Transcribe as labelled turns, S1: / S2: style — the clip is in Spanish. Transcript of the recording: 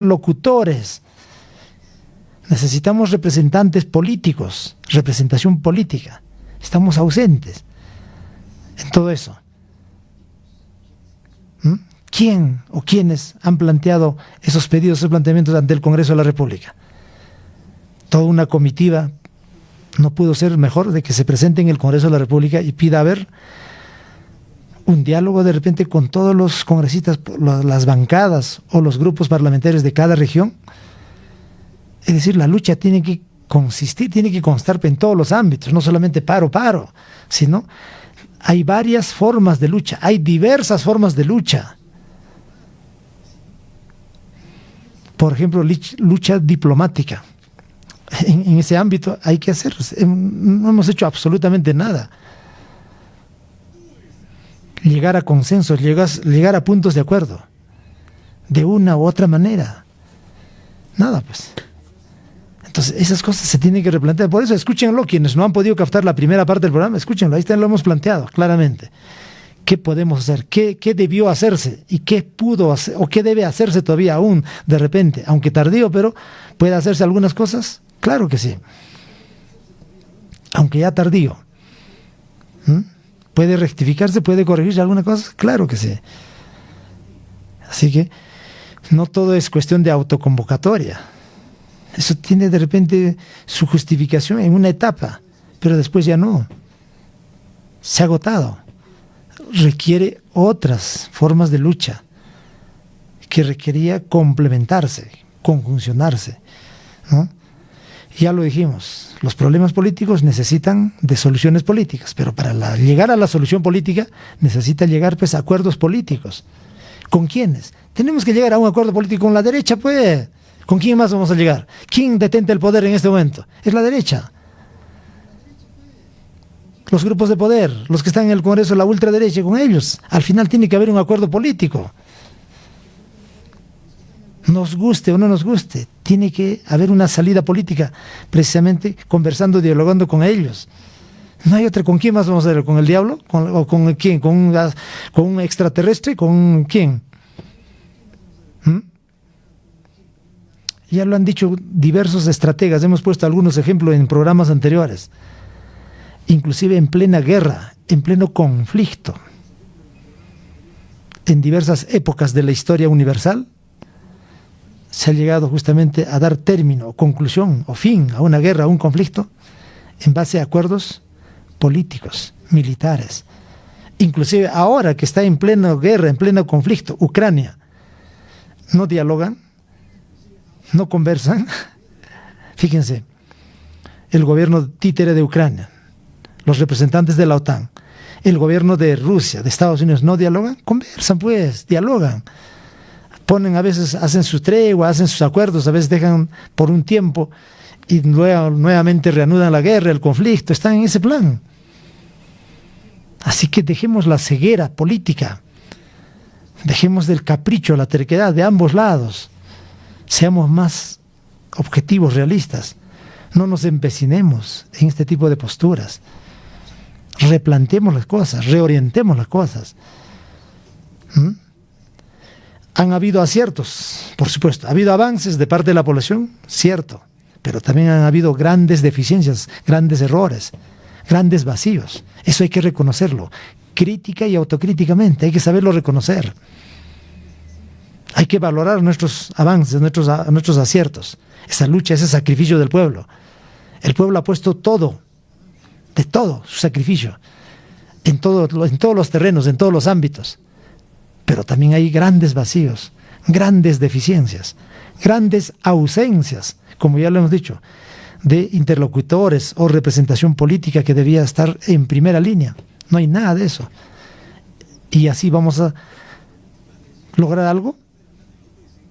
S1: locutores, necesitamos representantes políticos, representación política. Estamos ausentes en todo eso. ¿Quién o quiénes han planteado esos pedidos, esos planteamientos ante el Congreso de la República? Toda una comitiva no pudo ser mejor de que se presente en el Congreso de la República y pida haber un diálogo de repente con todos los congresistas, las bancadas o los grupos parlamentarios de cada región. Es decir, la lucha tiene que consistir, tiene que constar en todos los ámbitos, no solamente paro, sino hay varias formas de lucha, hay diversas formas de lucha. Por ejemplo, lucha diplomática. En ese ámbito hay que hacer, no hemos hecho absolutamente nada. Llegar a consensos, llegar a puntos de acuerdo, de una u otra manera. Nada, pues. Entonces, esas cosas se tienen que replantear. Por eso, escúchenlo, quienes no han podido captar la primera parte del programa, escúchenlo, ahí está, lo hemos planteado claramente. ¿Qué podemos hacer? ¿Qué debió hacerse? ¿Y qué pudo hacer? ¿O qué debe hacerse todavía aún de repente? Aunque tardío, pero ¿puede hacerse algunas cosas? Claro que sí. Aunque ya tardío. ¿Puede rectificarse? ¿Puede corregirse alguna cosa? Claro que sí. Así que no todo es cuestión de autoconvocatoria. Eso tiene de repente su justificación en una etapa, pero después ya no. Se ha agotado. Requiere otras formas de lucha que requería complementarse, conjuncionarse, ¿no? Ya lo dijimos, los problemas políticos necesitan de soluciones políticas, pero para llegar a la solución política necesita llegar pues a acuerdos políticos. ¿Con quiénes? Tenemos que llegar a un acuerdo político con la derecha, pues. ¿Con quién más vamos a llegar? ¿Quién detenta el poder en este momento? Es la derecha. Los grupos de poder, los que están en el Congreso, la ultraderecha, con ellos. Al final tiene que haber un acuerdo político. Nos guste o no nos guste, tiene que haber una salida política, precisamente conversando, dialogando con ellos. No hay otra. ¿Con quién más vamos a ver? ¿Con el diablo? ¿O con quién? ¿Con un extraterrestre? ¿Con quién? Ya lo han dicho diversos estrategas, hemos puesto algunos ejemplos en programas anteriores. Inclusive en plena guerra, en pleno conflicto, en diversas épocas de la historia universal, se ha llegado justamente a dar término, conclusión o fin a una guerra, a un conflicto, en base a acuerdos políticos, militares. Inclusive ahora que está en plena guerra, en pleno conflicto, Ucrania, no dialogan, no conversan. Fíjense, el gobierno títere de Ucrania, los representantes de la OTAN, el gobierno de Rusia, de Estados Unidos, no dialogan, conversan pues, dialogan. Ponen a veces, hacen su tregua, hacen sus acuerdos, a veces dejan por un tiempo y luego nuevamente reanudan la guerra, el conflicto, están en ese plan. Así que dejemos la ceguera política, dejemos del capricho, la terquedad de ambos lados, seamos más objetivos, realistas, no nos empecinemos en este tipo de posturas, replantemos las cosas, reorientemos las cosas. Han habido aciertos, por supuesto, ha habido avances de parte de la población, cierto, pero también han habido grandes deficiencias, grandes errores, grandes vacíos. Eso hay que reconocerlo, crítica y autocríticamente, hay que saberlo reconocer. Hay que valorar nuestros avances, nuestros aciertos, esa lucha, ese sacrificio del pueblo. El pueblo ha puesto todo, de todo, su sacrificio, en todos los terrenos, en todos los ámbitos. Pero también hay grandes vacíos, grandes deficiencias, grandes ausencias, como ya lo hemos dicho, de interlocutores o representación política que debía estar en primera línea. No hay nada de eso. ¿Y así vamos a lograr algo?